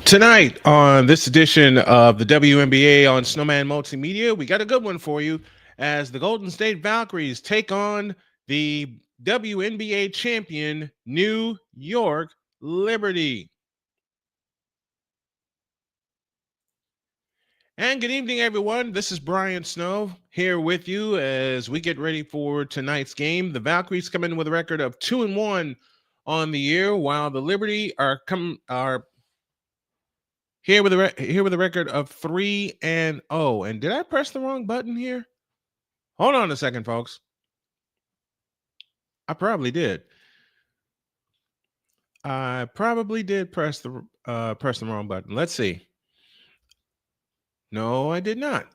Tonight on this edition of the WNBA on Snowman Multimedia, we got a good one for you as the Golden State Valkyries take on the WNBA champion New York Liberty. And good evening, everyone. This is Brian Snow here with you as we get ready for tonight's game. The Valkyries come in with a record of 2-1 on the year, while the Liberty are here with a record of 3-0. And did I press the wrong button here? Hold on a second, folks. I probably did. I probably did press the wrong button. Let's see. No, I did not.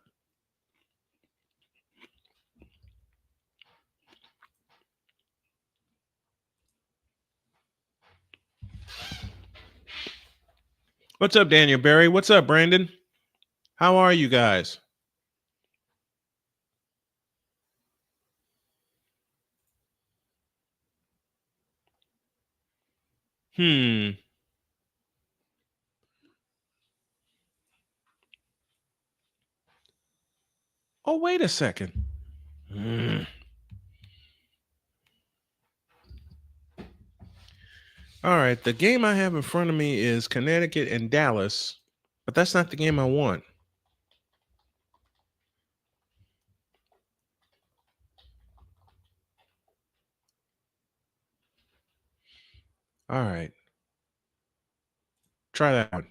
What's up, Daniel Barry? What's up, Brandon? How are you guys? Oh, wait a second. All right, the game I have in front of me is Connecticut and Dallas, but that's not the game I want. All right. Try that one.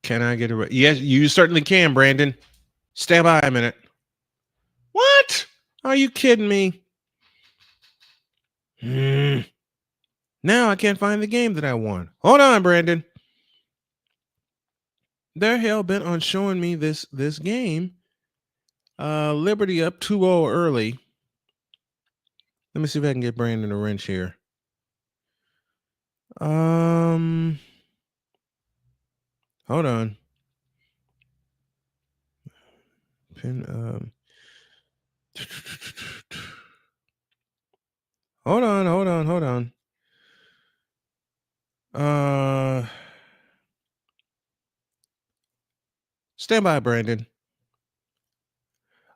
Can I get it? Yes, you certainly can, Brandon. Stand by a minute. What? Are you kidding me? Now I can't find the game that I want. Hold on, Brandon. They're hell bent on showing me this game. Liberty up 2-0 early. Let me see if I can get Brandon a wrench here. Hold on. Hold on. Stand by, Brandon.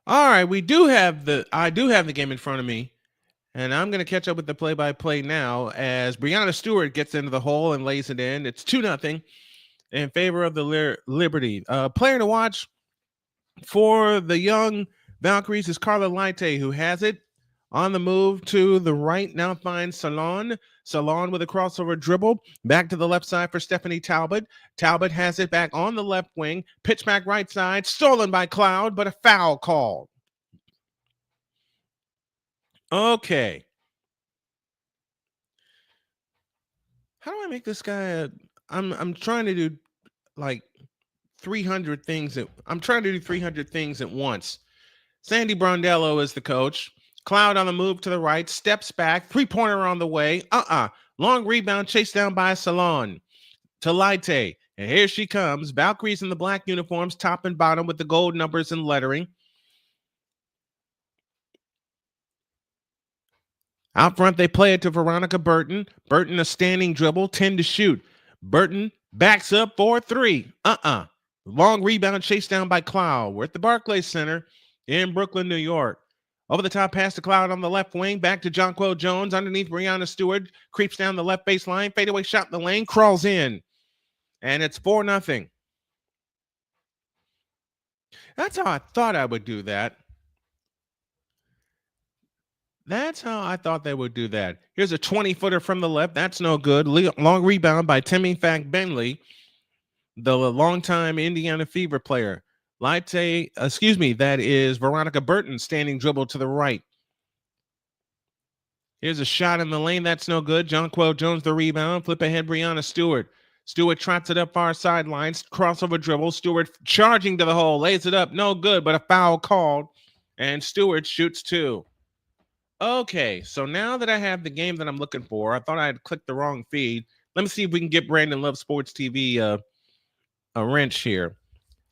All right, I do have the game in front of me, and I'm going to catch up with the play-by-play now as Breanna Stewart gets into the hole and lays it in. It's 2-0 in favor of the Liberty. Player to watch for the young Valkyries is Carla Leite, who has it on the move to the right. Now finds Salon with a crossover dribble. Back to the left side for Stephanie Talbot. Talbot has it back on the left wing. Pitch back right side. Stolen by Cloud, but a foul called. Okay. How do I make this guy I'm trying to do like 300 things. I'm trying to do 300 things at once. Sandy Brondello is the coach. Cloud on the move to the right, steps back, three-pointer on the way. Long rebound chased down by Salon to Leite. And here she comes. Valkyries in the black uniforms, top and bottom with the gold numbers and lettering. Out front, they play it to Veronica Burton. Burton, a standing dribble, 10 to shoot. Burton backs up for 3. Long rebound chased down by Cloud. We're at the Barclays Center in Brooklyn, New York. Over the top pass to Cloud on the left wing. Back to Jonquel Jones underneath Breanna Stewart. Creeps down the left baseline. Fadeaway shot in the lane. Crawls in. And it's 4-0. That's how I thought I would do that. That's how I thought they would do that. Here's a 20-footer from the left. That's no good. Long rebound by Timmy Fack Bentley, the longtime Indiana Fever player. That is Veronica Burton standing dribble to the right. Here's a shot in the lane. That's no good. Jonquel Jones the rebound. Flip ahead, Breanna Stewart. Stewart trots it up far sidelines. Crossover dribble. Stewart charging to the hole. Lays it up. No good, but a foul called. And Stewart shoots 2. Okay, so now that I have the game that I'm looking for, I thought I had clicked the wrong feed. Let me see if we can get Brandon Love Sports TV a wrench here.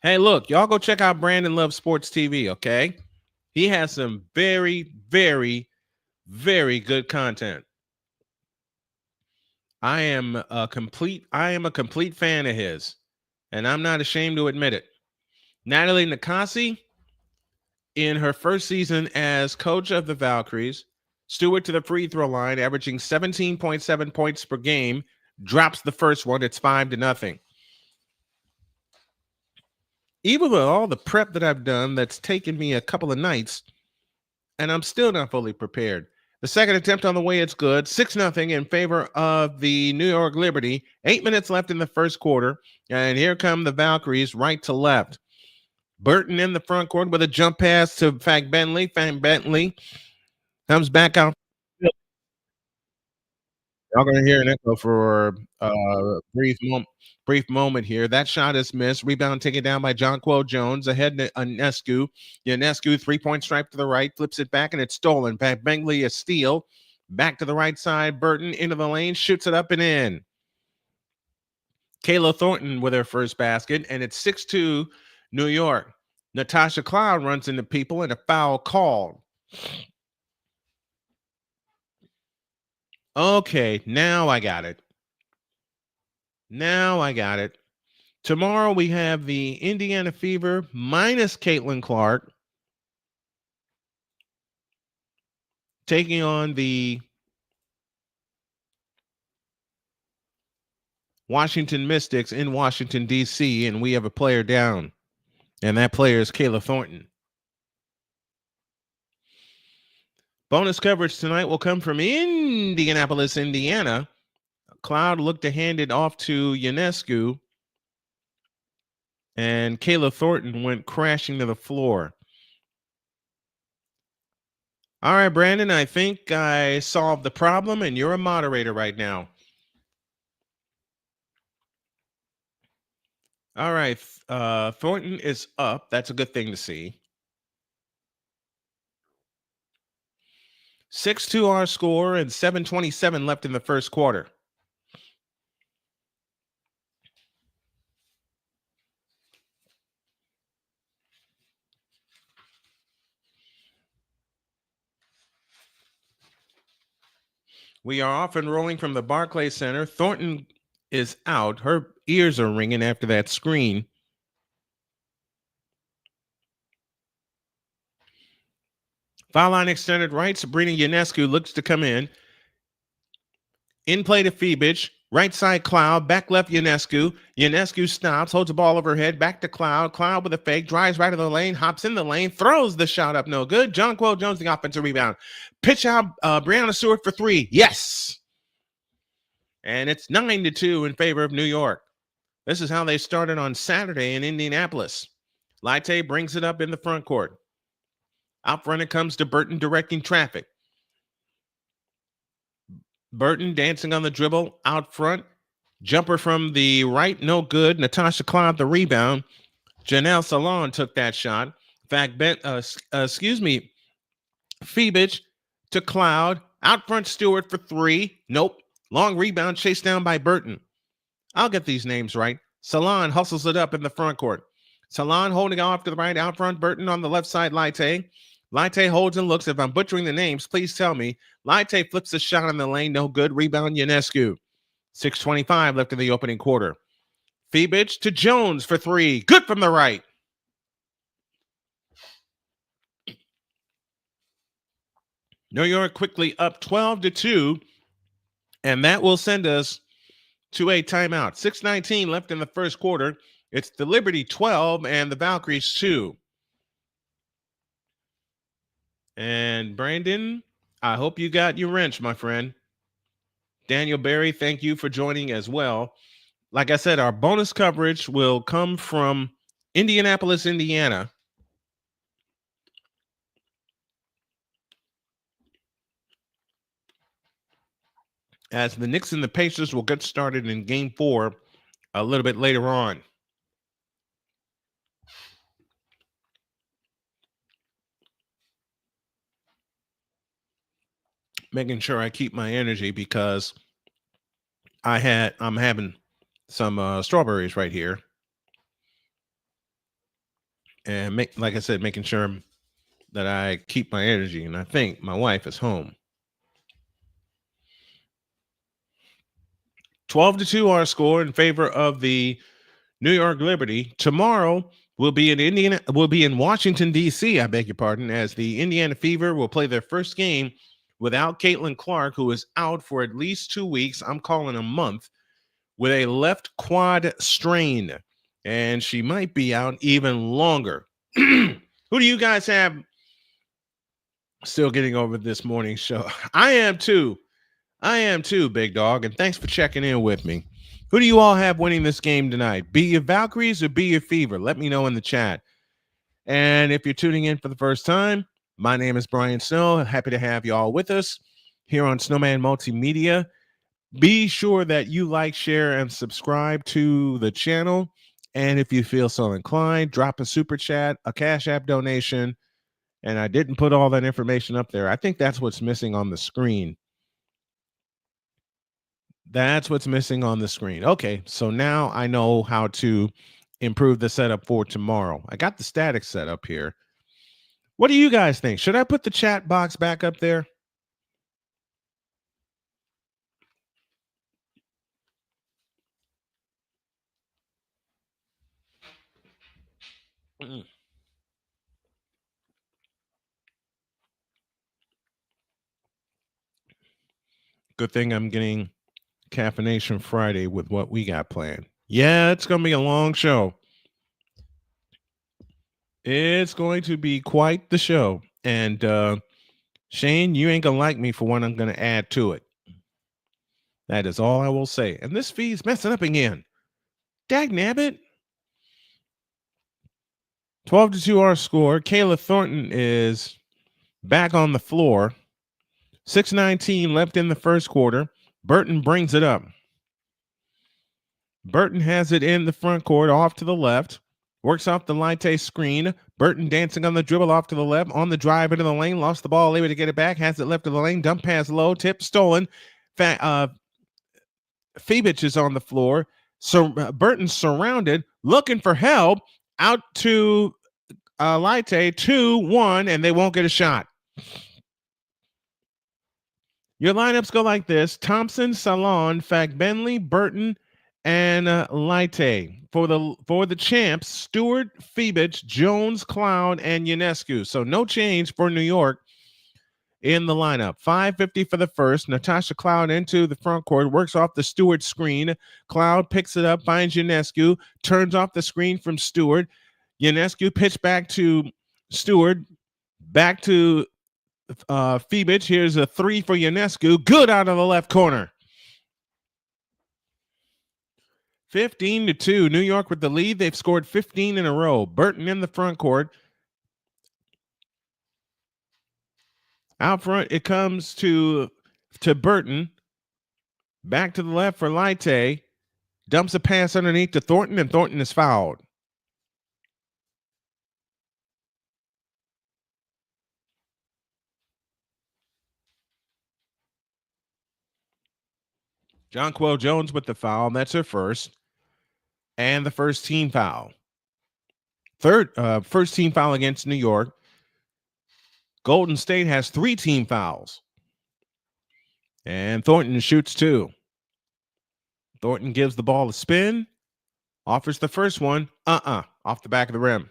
Hey, look, y'all go check out Brandon Love Sports TV, okay? He has some very, very Very good content. I am a complete fan of his, and I'm not ashamed to admit it. Natalie Nakasi, in her first season as coach of the Valkyries, Stewart to the free throw line, averaging 17.7 points per game, drops the first one. It's 5-0. Even with all the prep that I've done, that's taken me a couple of nights, and I'm still not fully prepared. The second attempt on the way, it's good. 6-0 in favor of the New York Liberty. 8 minutes left in the first quarter, and here come the Valkyries right to left. Burton in the front court with a jump pass to Fag Bentley. Fag Bentley comes back out. Y'all gonna hear an echo for a brief moment here. That shot is missed. Rebound taken down by Jonquel Jones. Ahead to Ionescu. Ionescu, 3-point stripe to the right, flips it back, and it's stolen. Back Bengley, a steal. Back to the right side. Burton into the lane, shoots it up and in. Kayla Thornton with her first basket, and it's 6-2 New York. Natasha Cloud runs into people and a foul called. Okay, now I got it. Tomorrow we have the Indiana Fever minus Caitlin Clark taking on the Washington Mystics in Washington, D.C., and we have a player down, and that player is Kayla Thornton. Bonus coverage tonight will come from Indianapolis, Indiana. Cloud looked to hand it off to Ionescu, and Kayla Thornton went crashing to the floor. All right, Brandon, I think I solved the problem, and you're a moderator right now. All right, Thornton is up. That's a good thing to see. 6-2 our score and 7:27 left in the first quarter. We are off and rolling from the Barclays Center. Thornton is out. Her ears are ringing after that screen. Foul line extended right. Sabrina Ionescu looks to come in. In play to Febich. Right side Cloud. Back left Ionescu. Ionescu stops. Holds the ball over her head. Back to Cloud. Cloud with a fake. Drives right to the lane. Hops in the lane. Throws the shot up. No good. Jonquel Jones the offensive rebound. Pitch out Brianna Stewart for three. Yes. And it's 9-2 in favor of New York. This is how they started on Saturday in Indianapolis. Leite brings it up in the front court. Out front it comes to Burton directing traffic. Burton dancing on the dribble out front. Jumper from the right, no good. Natasha Cloud the rebound. Janelle Salon took that shot. In fact, Febich to Cloud. Out front Stewart for three. Nope. Long rebound chased down by Burton. I'll get these names right. Salon hustles it up in the front court. Salon holding off to the right, out front. Burton on the left side, Leite. Leite holds and looks. If I'm butchering the names, please tell me. Leite flips the shot in the lane. No good. Rebound, Ionescu. 6:25 left in the opening quarter. Febich to Jones for three. Good from the right. New York quickly up 12-2. And that will send us to a timeout. 6:19 left in the first quarter. It's the Liberty 12 and the Valkyries 2. And Brandon, I hope you got your wrench, my friend. Daniel Berry, thank you for joining as well. Like I said, our bonus coverage will come from Indianapolis, Indiana. As the Knicks and the Pacers will get started in game 4 a little bit later on. Making sure I keep my energy because I'm having some strawberries right here. And like I said, making sure that I keep my energy. And I think my wife is home. 12-2 our score in favor of the New York Liberty. Tomorrow we'll be in Washington, D.C., I beg your pardon, as the Indiana Fever will play their first game without Caitlin Clark, who is out for at least 2 weeks. I'm calling a month with a left quad strain, and she might be out even longer. Who do you guys have still getting over this morning show? I am too, big dog, and thanks for checking in with me. Who do you all have winning this game tonight? Be your Valkyries or be your Fever? Let me know in the chat. And if you're tuning in for the first time, my name is Brian Snow. Happy to have you all with us here on Snowman Multimedia. Be sure that you like, share, and subscribe to the channel. And if you feel so inclined, drop a super chat, a Cash App donation. And I didn't put all that information up there. I think that's what's missing on the screen. That's what's missing on the screen. Okay, so now I know how to improve the setup for tomorrow. I got the static set up here. What do you guys think? Should I put the chat box back up there? Good thing I'm getting Caffeination Friday with what we got planned. Yeah, it's going to be a long show. It's going to be quite the show. And Shane, you ain't going to like me for what I'm going to add to it. That is all I will say. And this feed's messing up again. Dagnabbit. 12-2 our score. Kayla Thornton is back on the floor. 6:19 left in the first quarter. Burton brings it up. Burton has it in the front court, off to the left. Works off the Leite screen. Burton dancing on the dribble off to the left. On the drive into the lane. Lost the ball, able to get it back. Has it left of the lane. Dump pass low. Tip stolen. Fibich is on the floor. So Burton surrounded, looking for help. Out to Leite, 2-1, and they won't get a shot. Your lineups go like this: Thompson, Salon, Fagbenley, Burton, and Leite. For the champs, Stewart, Fibich, Jones, Cloud, and Ionescu. So no change for New York in the lineup. 5:50 for the first. Natasha Cloud into the front court, works off the Stewart screen. Cloud picks it up, finds Ionescu, turns off the screen from Stewart. Ionescu pitch back to Stewart, back to Fibich. Here's a three for Ionescu. Good out of the left corner. 15-2. New York with the lead. They've scored 15 in a row. Burton in the front court. Out front, it comes to Burton. Back to the left for Leite. Dumps a pass underneath to Thornton, and Thornton is fouled. Jonquel Jones with the foul. That's her first. And the first team foul. First team foul against New York. Golden State has 3 team fouls. And Thornton shoots 2. Thornton gives the ball a spin. Offers the first one. Off the back of the rim.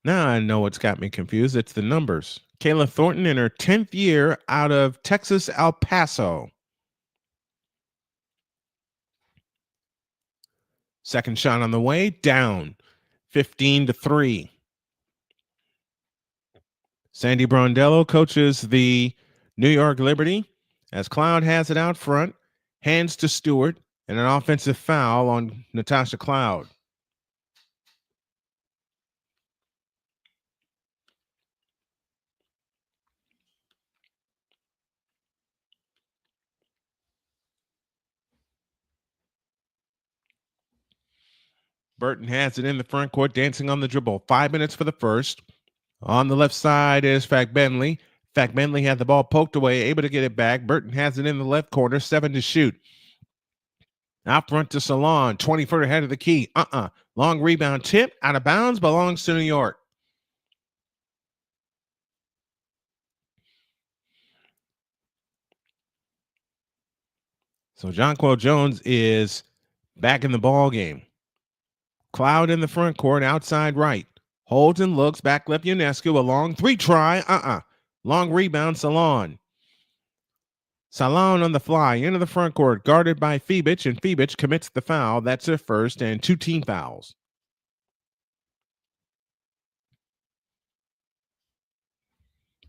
Now I know what's got me confused. It's the numbers. Kayla Thornton in her 10th year out of Texas, El Paso. Second shot on the way, down. 15-3. Sandy Brondello coaches the New York Liberty as Cloud has it out front, hands to Stewart, and an offensive foul on Natasha Cloud. Burton has it in the front court, dancing on the dribble. 5 minutes for the first. On the left side is Fagbenley. Fagbenley had the ball poked away, able to get it back. Burton has it in the left corner, 7 to shoot. Out front to Salon, 20 foot ahead of the key. Long rebound tip, out of bounds, belongs to New York. So Jonquel Jones is back in the ball game. Cloud in the front court, outside right. Holds and looks, back left Ionescu, a long three try, long rebound, Salon. Salon on the fly, into the front court, guarded by Fibic, and Fibic commits the foul. That's their first and 2 team fouls.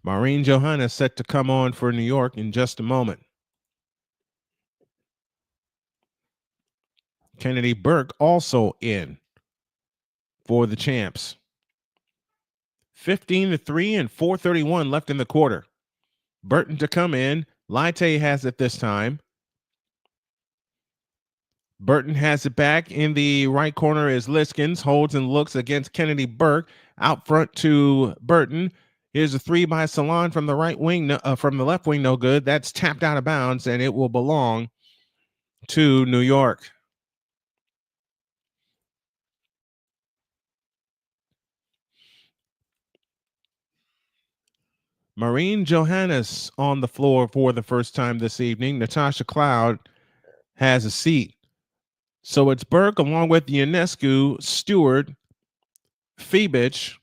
Maureen Johanna set to come on for New York in just a moment. Kennedy Burke also in for the champs. 15-3 and 4:31 left in the quarter. Burton to come in. Leite has it this time. Burton has it back. In the right corner is Liskins. Holds and looks against Kennedy Burke. Out front to Burton. Here's a three by Salon from the right wing, from the left wing, no good. That's tapped out of bounds, and it will belong to New York. Maureen Johannes on the floor for the first time this evening. Natasha Cloud has a seat. So it's Burke along with Ionescu, Stewart, Fibic.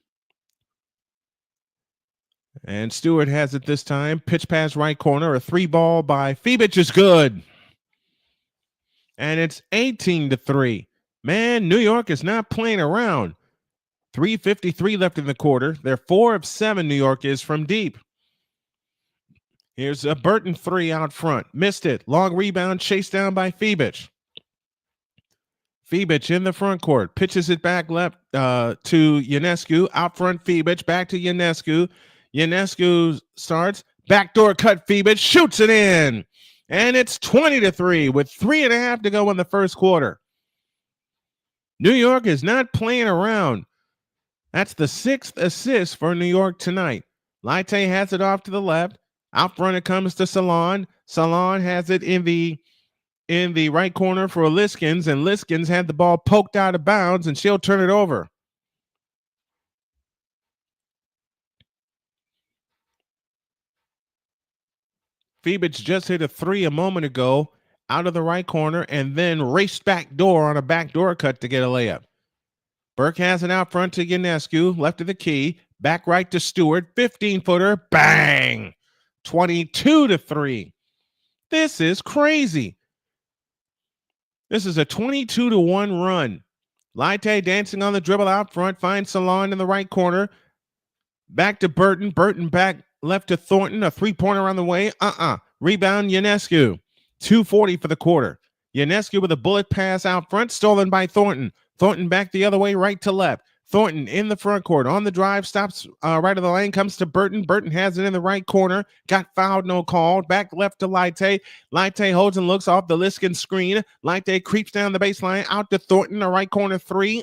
And Stewart has it this time. Pitch pass right corner. A three ball by Fibic is good. And it's 18-3. Man, New York is not playing around. 3:53 left in the quarter. They're 4 of 7, New York is, from deep. Here's a Burton three out front. Missed it. Long rebound chased down by Fibic. Fibic in the front court. Pitches it back left to Ionescu. Out front Fibic. Back to Ionescu. Ionescu starts. Backdoor cut Fibic. Shoots it in. And it's 20-3 with 3.5 to go in the first quarter. New York is not playing around. That's the 6th assist for New York tonight. Leite has it off to the left. Out front it comes to Salon. Salon has it in the right corner for Liskins, and Liskins had the ball poked out of bounds, and she'll turn it over. Fibic just hit a three a moment ago out of the right corner and then raced back door on a backdoor cut to get a layup. Burke has it out front to Ionescu, left of the key, back right to Stewart, 15-footer, bang! 22-3. This is crazy. This is a 22-1 run. Leite dancing on the dribble out front, finds Salon in the right corner. Back to Burton. Burton back left to Thornton. A three-pointer on the way. Rebound, Ionescu. 2:40 for the quarter. Ionescu with a bullet pass out front, stolen by Thornton. Thornton back the other way, right to left. Thornton in the front court. On the drive, stops right of the lane, comes to Burton. Burton has it in the right corner. Got fouled, no call. Back left to Leite. Leite holds and looks off the Liskin screen. Leite creeps down the baseline, out to Thornton, a right corner three.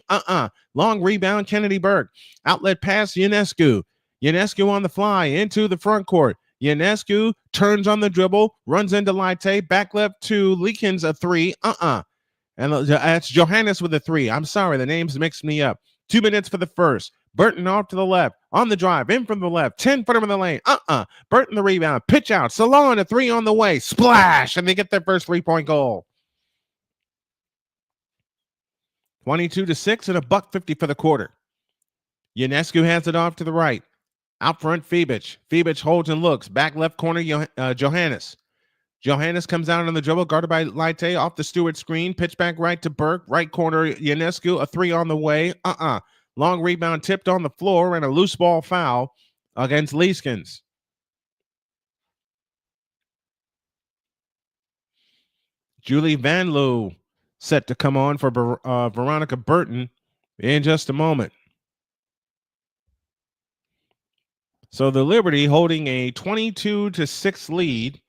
Long rebound, Kennedy Burke. Outlet pass, Ionescu. Ionescu on the fly, into the front court. Ionescu turns on the dribble, runs into Leite. Back left to Leakins, a three. And that's Johannes with a three. I'm sorry, the names mixed me up. 2 minutes for the first. Burton off to the left. On the drive. In from the left. 10-footer in the lane. Burton the rebound. Pitch out. Salon a three on the way. Splash. And they get their first 3-point goal. 22-6 and $1.50 for the quarter. Ionescu has it off to the right. Out front, Fibic. Fibic holds and looks. Back left corner, Johannes. Johannes comes out on the dribble, guarded by Leite, off the Stewart screen. Pitch back right to Burke. Right corner, Ionescu, a three on the way. Long rebound tipped on the floor and a loose ball foul against Liskins. Julie Van Loo set to come on for Veronica Burton in just a moment. So the Liberty holding a 22-6 lead.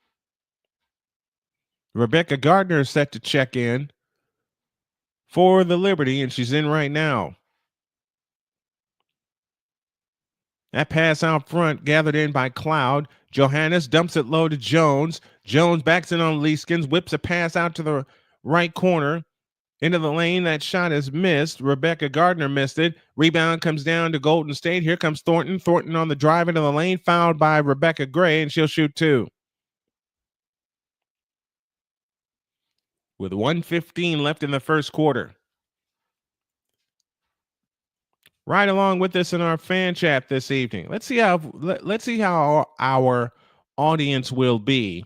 Rebecca Gardner is set to check in for the Liberty, and she's in right now. That pass out front gathered in by Cloud. Johannes dumps it low to Jones. Jones backs in on Liskins, whips a pass out to the right corner into the lane. That shot is missed. Rebecca Gardner missed it. Rebound comes down to Golden State. Here comes Thornton. Thornton on the drive into the lane, fouled by Rebecca Gray, and she'll shoot two. with 1:15 left in the first quarter. Right along with us in our fan chat this evening. Let's see how our audience will be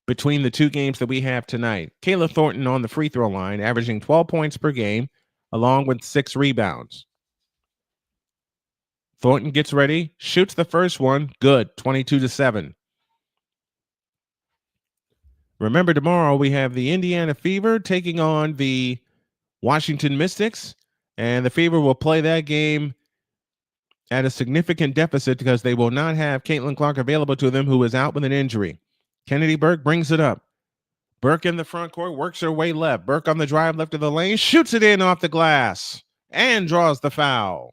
between the two games that we have tonight. Kayla Thornton on the free throw line, averaging 12 points per game, along with 6 rebounds. Thornton gets ready, shoots the first one, good, 22-7. Remember, tomorrow we have the Indiana Fever taking on the Washington Mystics, and the Fever will play that game at a significant deficit because they will not have Caitlin Clark available to them, who is out with an injury. Kennedy Burke brings it up. Burke in the front court, works her way left. Burke on the drive left of the lane, shoots it in off the glass, and draws the foul.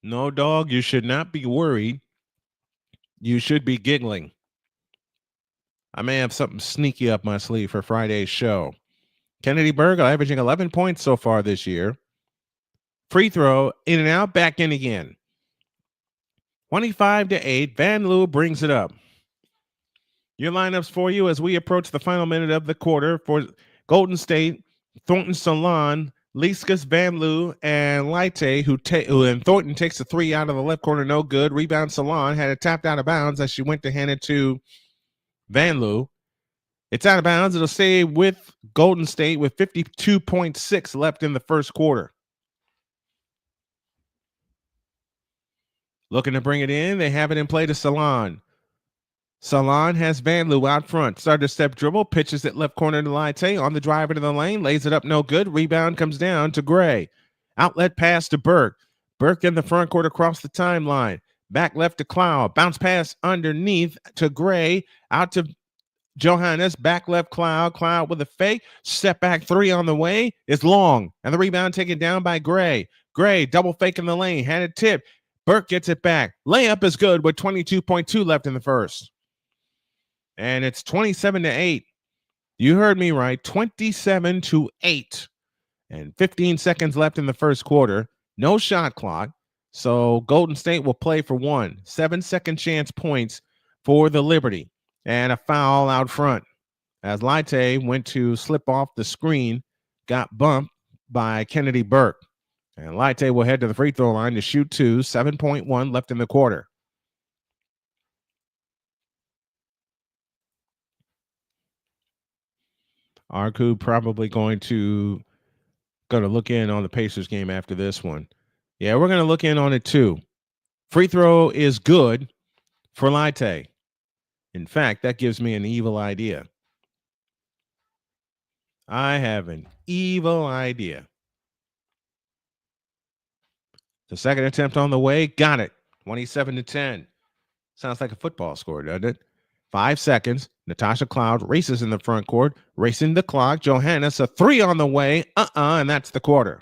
No, dog, you should not be worried. You should be giggling. I may have something sneaky up my sleeve for Friday's show. Kennedy Burke averaging 11 points so far this year. Free throw, in and out, back in again. 25-8. Van Loo brings it up. Your lineups for you as we approach the final minute of the quarter for Golden State: Thornton Salon, Liskas, Van Loo, and Leite, and Thornton takes a 3 out of the left corner, no good. Rebound Salon, had it tapped out of bounds as she went to hand it to Van Loo. It's out of bounds. It'll stay with Golden State with 52.6 left in the first quarter. Looking to bring it in. They have it in play to Salon. Salon has Van Loo out front. Started step dribble, pitches it left corner to Leite. On the drive into the lane, lays it up, no good. Rebound comes down to Gray. Outlet pass to Burke. Burke in the front court across the timeline. Back left to Cloud. Bounce pass underneath to Gray. Out to Johannes. Back left Cloud. Cloud with a fake. Step back 3 on the way. Is long. And the rebound taken down by Gray. Gray double fake in the lane. Had it tipped. Burke gets it back. Layup is good with 22.2 left in the first. And it's 27-8. You heard me right. 27-8. And 15 seconds left in the first quarter. No shot clock. So Golden State will play for 1. 7-second chance points for the Liberty. And a foul out front. As Leite went to slip off the screen, got bumped by Kennedy Burke. And Leite will head to the free throw line to shoot 2. 7.1 left in the quarter. Arku probably going to look in on the Pacers game after this one. Yeah, we're going to look in on it too. Free throw is good for Leite. In fact, that gives me an evil idea. I have an evil idea. The second attempt on the way, got it. 27-10. Sounds like a football score, doesn't it? 5 seconds. Natasha Cloud races in the front court, racing the clock. Johannes, a 3 on the way. And that's the quarter.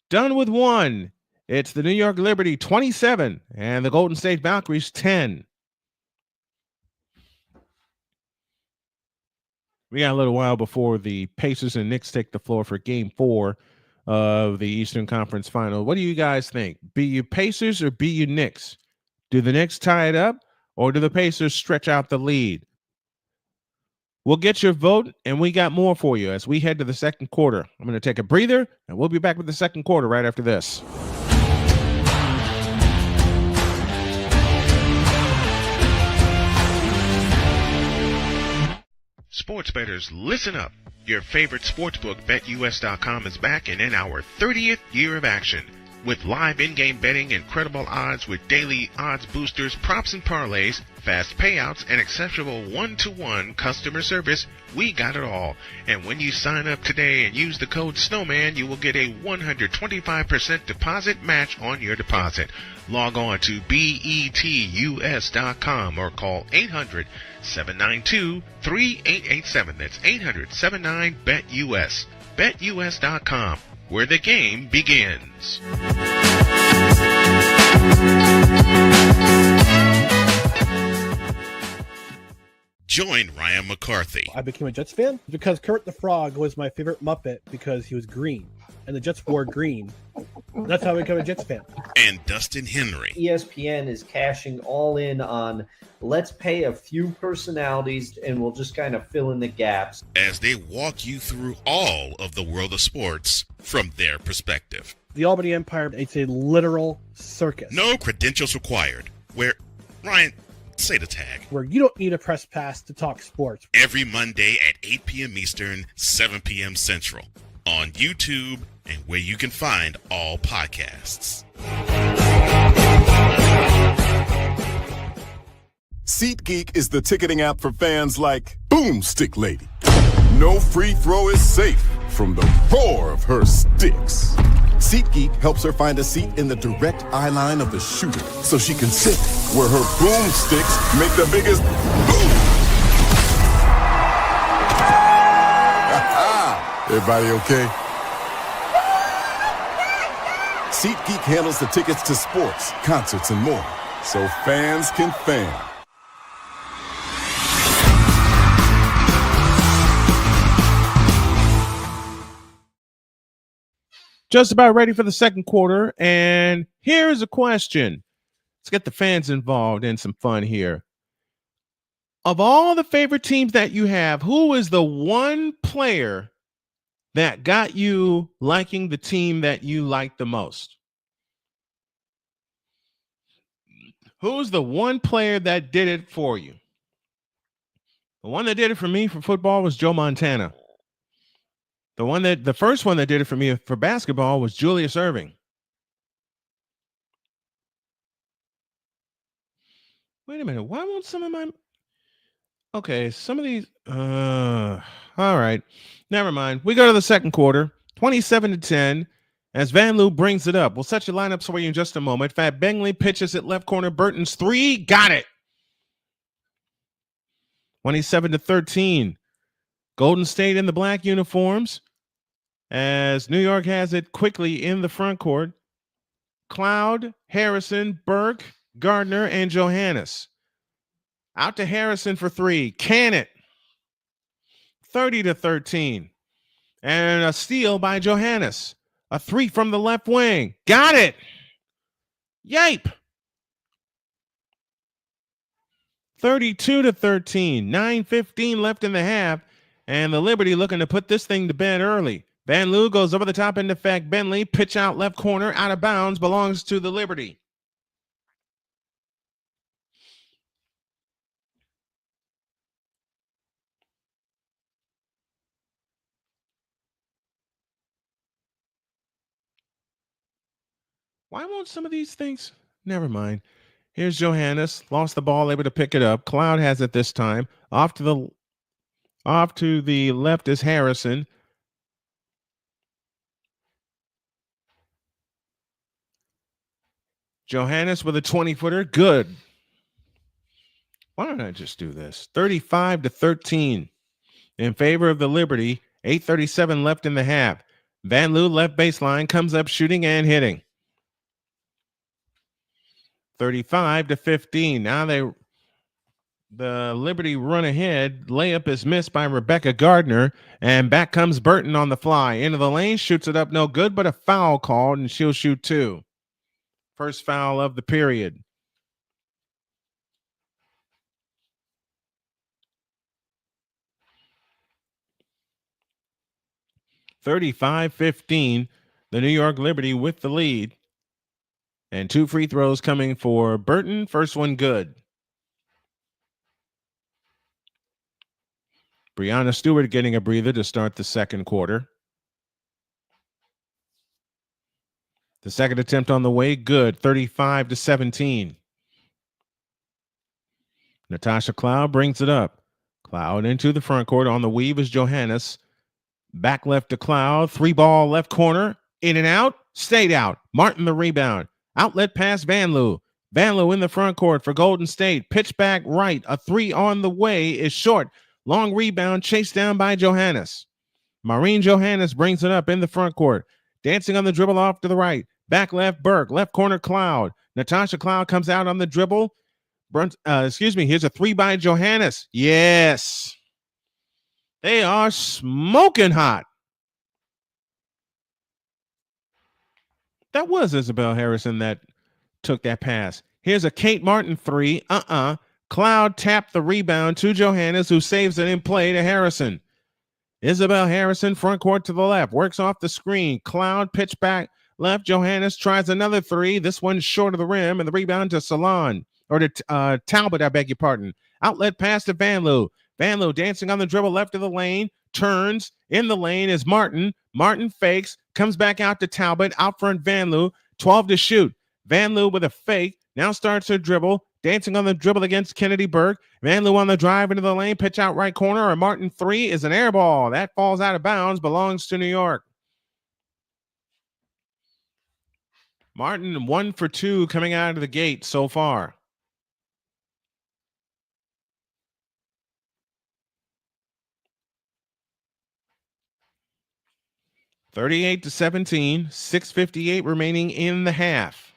Done with 1. It's the New York Liberty 27 and the Golden State Valkyries 10. We got a little while before the Pacers and Knicks take the floor for Game 4 of the Eastern Conference Final. What do you guys think? Be you Pacers or be you Knicks? Do the Knicks tie it up, or do the Pacers stretch out the lead? We'll get your vote, and we got more for you as we head to the second quarter. I'm going to take a breather, and we'll be back with the second quarter right after this. Sports bettors, listen up. Your favorite sportsbook, BetUS.com, is back and in our 30th year of action. With live in-game betting, incredible odds with daily odds boosters, props and parlays, fast payouts, and exceptional one-to-one customer service, we got it all. And when you sign up today and use the code SNOWMAN, you will get a 125% deposit match on your deposit. Log on to BETUS.com or call 800-792-3887. That's 800-79-BET-US. BetUS.com, where the game begins. Join Ryan McCarthy. I became a Jets fan because Kermit the Frog was my favorite Muppet because he was green. and the Jets wore green. That's how I became a Jets fan. And Dustin Henry. ESPN is cashing all in on let's pay a few personalities and we'll just kind of fill in the gaps. As they walk you through all of the world of sports from their perspective. The Albany Empire, it's a literal circus. No credentials required. Where, Ryan, say the tag. Where you don't need a press pass to talk sports. Every Monday at 8 p.m. Eastern, 7 p.m. Central. On YouTube and where you can find all podcasts. SeatGeek is the ticketing app for fans like Boomstick Lady. No free throw is safe from the roar of her sticks. SeatGeek helps her find a seat in the direct eye line of the shooter so she can sit where her boomsticks make the biggest boom. Everybody okay? SeatGeek handles the tickets to sports, concerts, and more, so fans can fan. Just about ready for the second quarter, and here's a question. Let's get the fans involved in some fun here. Of all the favorite teams that you have, who is the one player that got you liking the team that you like the most? Who's the one player that did it for you? The one that did it for me for football was Joe Montana. The first one that did it for me for basketball was Julius Erving. Wait a minute. Why won't some of my... Okay, some of these... All right. Never mind. We go to the second quarter. 27-10 as Van Loo brings it up. We'll set your lineups for you in just a moment. Fat Bengley pitches at left corner. Burton's three. Got it. 27-13. Golden State in the black uniforms as New York has it quickly in the front court. Cloud, Harrison, Burke, Gardner, and Johannes. Out to Harrison for three. Can it. 30-13. And a steal by Johannes. A three from the left wing. Got it. Yipe. 32-13. 9:15 left in the half. And the Liberty looking to put this thing to bed early. Van Loo goes over the top into Fat Bentley. Pitch out left corner. Out of bounds. Belongs to the Liberty. Why won't some of these things? Never mind. Here's Johannes. Lost the ball, able to pick it up. Cloud has it this time. Off to the left is Harrison. Johannes with a 20-footer. Good. Why don't I just do this? 35-13 in favor of the Liberty. 8:37 left in the half. Van Loo left baseline comes up shooting and hitting. 35-15. Now the Liberty run ahead. Layup is missed by Rebecca Gardner, and back comes Burton on the fly. Into the lane, shoots it up, no good, but a foul called, and she'll shoot two. First foul of the period. (35-15). The New York Liberty with the lead. And two free throws coming for Burton. First one good. Breanna Stewart getting a breather to start the second quarter. The second attempt on the way, good. 35-17. Natasha Cloud brings it up. Cloud into the front court. On the weave is Johannes. Back left to Cloud. Three ball left corner. In and out. Stayed out. Martin the rebound. Outlet pass Van Loo. Van Loo in the front court for Golden State. Pitch back right. A three on the way is short. Long rebound chased down by Johannes. Maureen Johannes brings it up in the front court. Dancing on the dribble off to the right. Back left Burke. Left corner Cloud. Natasha Cloud comes out on the dribble. Here's a three by Johannes. Yes. They are smoking hot. That was Isabel Harrison that took that pass. Here's a Kate Martin three. Cloud tapped the rebound to Johannes, who saves it in play to Harrison. Isabel Harrison, front court to the left, works off the screen. Cloud pitch back left. Johannes tries another three. This one's short of the rim, and the rebound to Salon, or to Talbot, I beg your pardon. Outlet pass to Vanloo. Vanloo dancing on the dribble left of the lane, turns. In the lane is Martin. Martin fakes, comes back out to Talbot, out front Vanloo, 12 to shoot. Vanloo with a fake, now starts to dribble, dancing on the dribble against Kennedy Burke. Vanloo on the drive into the lane, pitch out right corner, or Martin three is an air ball. That falls out of bounds, belongs to New York. Martin 1 for 2 coming out of the gate so far. (38-17), 6:58 remaining in the half.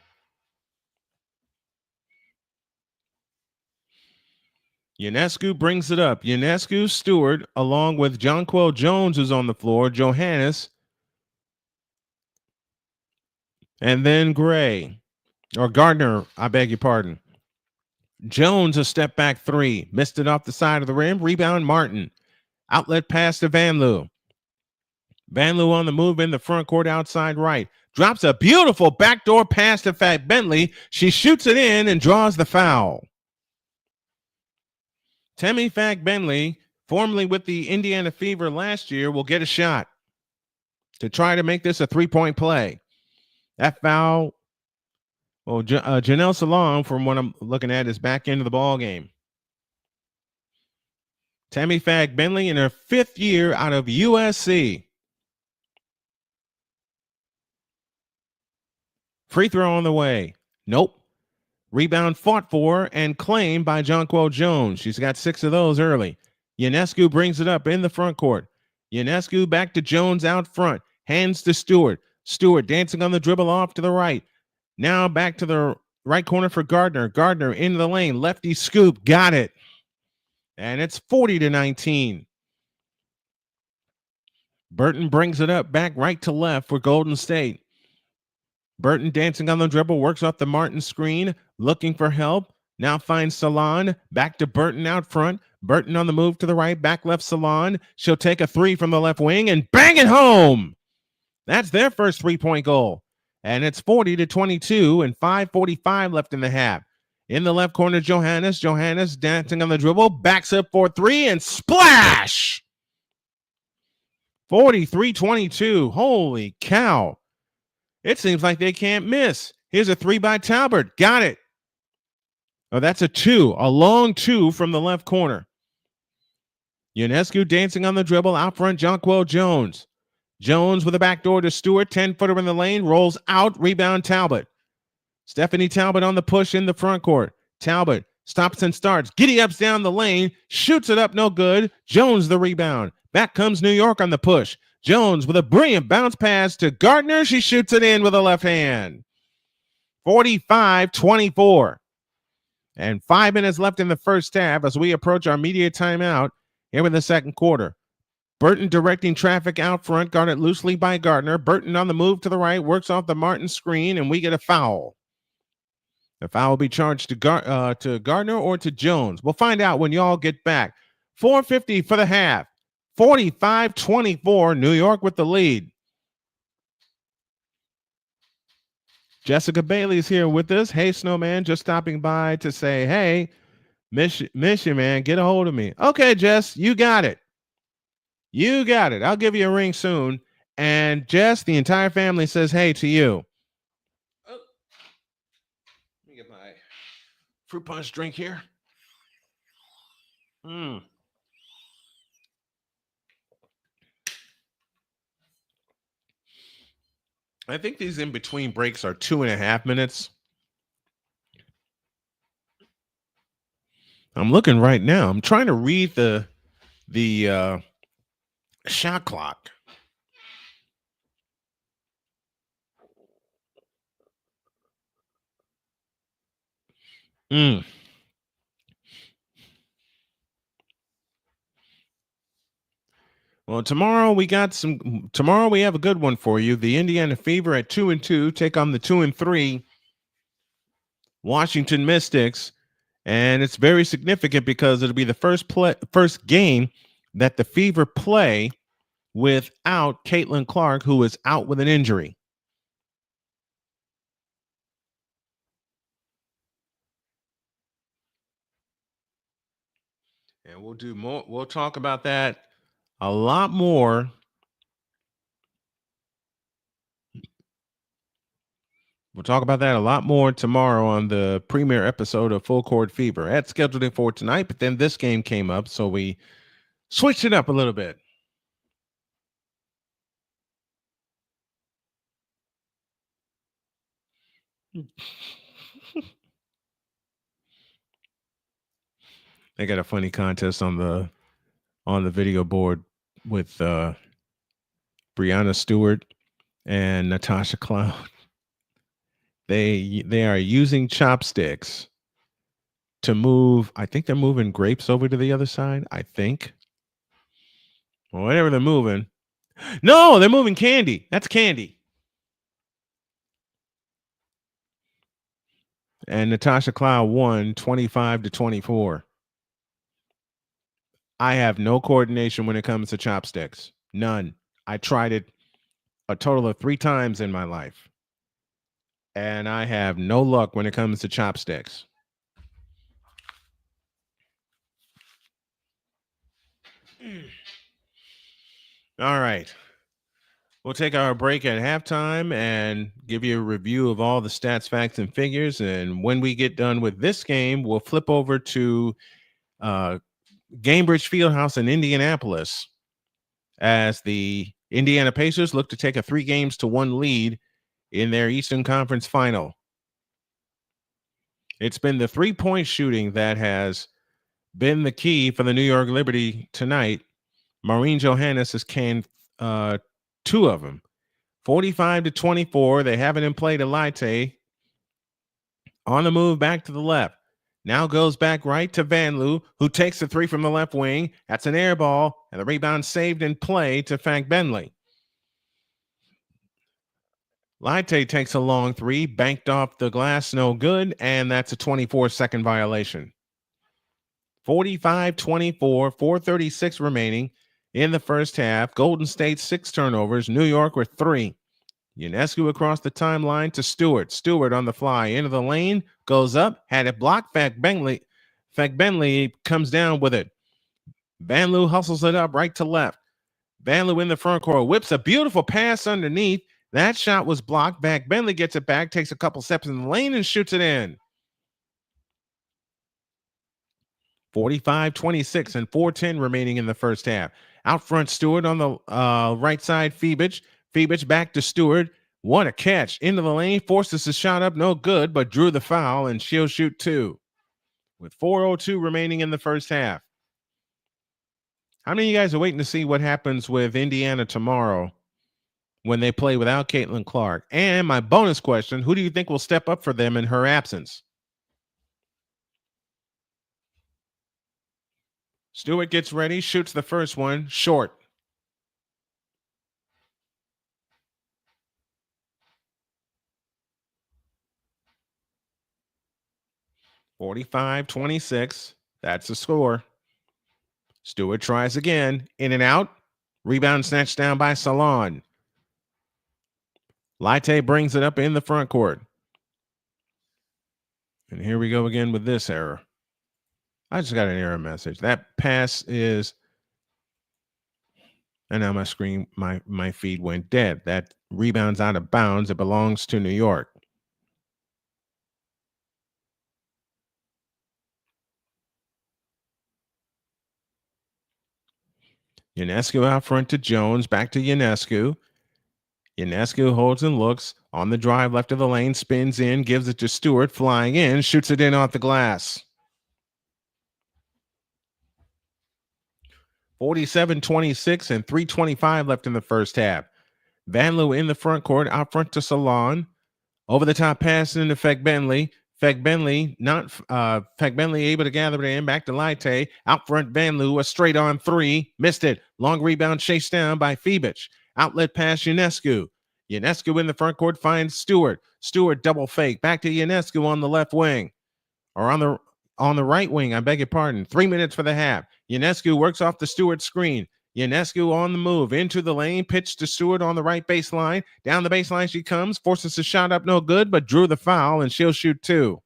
Ionescu brings it up. Ionescu, Stewart, along with Jonquel Jones, who's on the floor, Johannes, and then Gray, or Gardner, I beg your pardon. Jones, a step back three, missed it off the side of the rim. Rebound, Martin. Outlet pass to Vanloo. Vanloo on the move in the front court outside right. Drops a beautiful backdoor pass to Fat Bentley. She shoots it in and draws the foul. Temi Fag Bentley, formerly with the Indiana Fever last year, will get a shot to try to make this a three-point play. That foul, well, Janelle Salon, from what I'm looking at, is back into the ball game. Temi Fag Bentley in her 5th year out of USC. Free throw on the way. Nope. Rebound fought for and claimed by Jonquel Jones. She's got 6 of those early. Ionescu brings it up in the front court. Ionescu back to Jones out front. Hands to Stewart. Stewart dancing on the dribble off to the right. Now back to the right corner for Gardner. Gardner into the lane. Lefty scoop. Got it. And it's 40-19. Burton brings it up back right to left for Golden State. Burton dancing on the dribble, works off the Martin screen, looking for help. Now finds Salon, back to Burton out front. Burton on the move to the right, back left Salon. She'll take a three from the left wing and bang it home. That's their first three-point goal. And it's 40-22 and 5:45 left in the half. In the left corner, Johannes. Johannes dancing on the dribble, backs up for three and splash! 43-22. Holy cow. It seems like they can't miss. Here's a three by Talbot. Got it. Oh, that's a two. A long two from the left corner. Ionescu dancing on the dribble. Out front, Jonquel Jones. Jones with a backdoor to Stewart. 10-footer in the lane. Rolls out. Rebound, Talbot. Stephanie Talbot on the push in the front court. Talbot stops and starts. Giddy-ups down the lane. Shoots it up. No good. Jones the rebound. Back comes New York on the push. Jones with a brilliant bounce pass to Gardner. She shoots it in with a left hand. 45-24. And 5 minutes left in the first half as we approach our media timeout here in the second quarter. Burton directing traffic out front, guarded loosely by Gardner. Burton on the move to the right, works off the Martin screen, and we get a foul. The foul will be charged to Gardner or to Jones. We'll find out when y'all get back. 4:50 for the half. 45-24, New York with the lead. Jessica Bailey's here with us. Hey, Snowman, just stopping by to say, hey, miss you, man. Get a hold of me. Okay, Jess, you got it. You got it. I'll give you a ring soon. And Jess, the entire family says hey to you. Oh, let me get my fruit punch drink here. I think these in-between breaks are 2.5 minutes. I'm looking right now. I'm trying to read the shot clock. Well, tomorrow we have a good one for you. The Indiana Fever at 2-2 take on the 2-3 Washington Mystics, and it's very significant because it'll be the first game that the Fever play without Caitlin Clark, who is out with an injury. And we'll do more. We'll talk about that a lot more. We'll talk about that a lot more tomorrow on the premiere episode of Full Court Fever. I had scheduled it for tonight, but then this game came up, so we switched it up a little bit. They got a funny contest on the video board with Breanna Stewart and Natasha Cloud. They are using chopsticks to move. I think they're moving grapes over to the other side. I think. Well, whatever they're moving. No, they're moving candy. That's candy. And Natasha Cloud won 25-24. I have no coordination when it comes to chopsticks. None. I tried it a total of 3 times in my life. And I have no luck when it comes to chopsticks. All right. We'll take our break at halftime and give you a review of all the stats, facts, and figures. And when we get done with this game, we'll flip over to Gamebridge Fieldhouse in Indianapolis as the Indiana Pacers look to take a 3-1 lead in their Eastern Conference final. It's been the 3-point shooting that has been the key for the New York Liberty tonight. Maureen Johannes has canned 2 of them. 45-24. They have it in play to Leite. On the move back to the left. Now goes back right to Vanloo, who takes the 3 from the left wing. That's an air ball, and the rebound saved in play to Fank Benley. Leite takes a long 3, banked off the glass, no good, and that's a 24-second violation. 45-24, 4:36 remaining in the first half. Golden State 6 turnovers, New York with 3. Ionescu across the timeline to Stewart. Stewart on the fly into the lane, goes up, had it blocked. Fank Benley comes down with it. Vanloo hustles it up right to left. Vanloo in the front court whips a beautiful pass underneath. That shot was blocked. Fank Benley gets it back, takes a couple steps in the lane, and shoots it in. 45-26 and 4:10 remaining in the first half. Out front, Stewart on the right side, Phoebich. Phoebich back to Stewart. What a catch. Into the lane, forces the shot up, no good, but drew the foul, and she'll shoot 2. With 4:02 remaining in the first half. How many of you guys are waiting to see what happens with Indiana tomorrow when they play without Caitlin Clark? And my bonus question, who do you think will step up for them in her absence? Stewart gets ready, shoots the first one, short. (45-26). That's the score. Stewart tries again, in and out. Rebound snatched down by Salon. Leite brings it up in the front court. And here we go again with this error. I just got an error message. That pass is, and now my screen, my feed went dead. That rebound's out of bounds. It belongs to New York. Ionescu out front to Jones, back to Ionescu. Ionescu holds and looks on the drive left of the lane, spins in, gives it to Stewart, flying in, shoots it in off the glass. 47-26 and 3:25 left in the first half. Vanloo in the front court, out front to Salon. Over the top pass into Fank Benley. Fagbenley able to gather it in. Back to Leite. Out front, Van Loo, a straight on three. Missed it. Long rebound chased down by Fibich. Outlet pass, Ionescu. Ionescu in the front court finds Stewart. Stewart double fake. Back to Ionescu on the left wing. Or on the right wing, I beg your pardon. 3 minutes for the half. Ionescu works off the Stewart screen. Ionescu on the move into the lane, pitch to Stewart on the right baseline. Down the baseline she comes, forces a shot up, no good, but drew the foul, and she'll shoot two.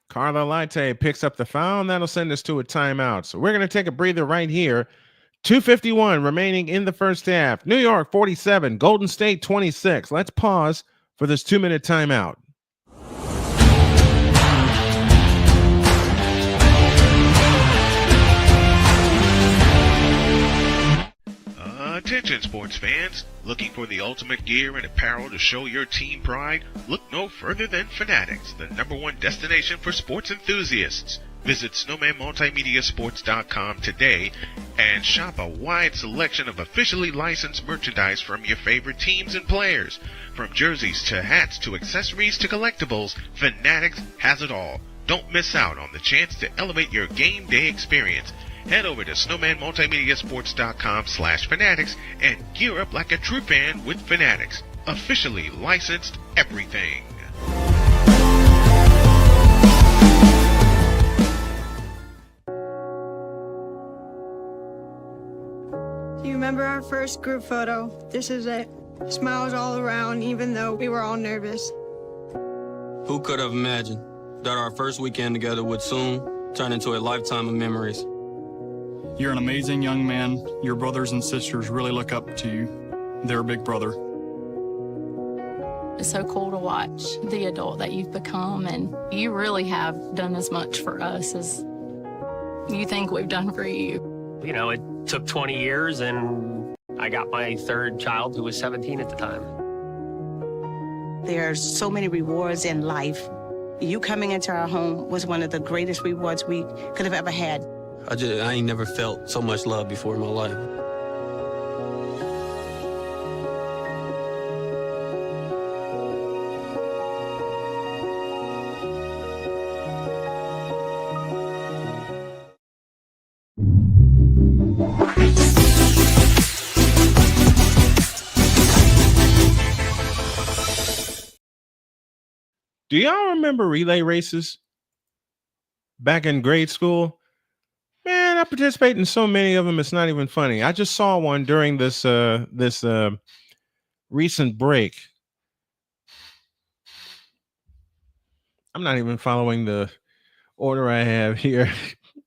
Carla Leite picks up the foul, and that'll send us to a timeout. So we're going to take a breather right here. 2:51 remaining in the first half. New York 47, Golden State 26. Let's pause for this 2-minute timeout. Attention sports fans, looking for the ultimate gear and apparel to show your team pride? Look no further than Fanatics, the #1 destination for sports enthusiasts. Visit snowmanmultimediasports.com today and shop a wide selection of officially licensed merchandise from your favorite teams and players. From jerseys to hats to accessories to collectibles, Fanatics has it all. Don't miss out on the chance to elevate your game day experience. Head over to snowmanmultimediasports.com/fanatics and gear up like a true fan with Fanatics. Officially licensed everything. Do you remember our first group photo? This is it. Smiles all around, even though we were all nervous. Who could have imagined that our first weekend together would soon turn into a lifetime of memories? You're an amazing young man. Your brothers and sisters really look up to you. They're a big brother. It's so cool to watch the adult that you've become, and you really have done as much for us as you think we've done for you. You know, it took 20 years, and I got my third child, who was 17 at the time. There's so many rewards in life. You coming into our home was one of the greatest rewards we could have ever had. I ain't never felt so much love before in my life. Do y'all remember relay races back in grade school? Man, I participated in so many of them, it's not even funny. I just saw one during this recent break. I'm not even following the order I have here.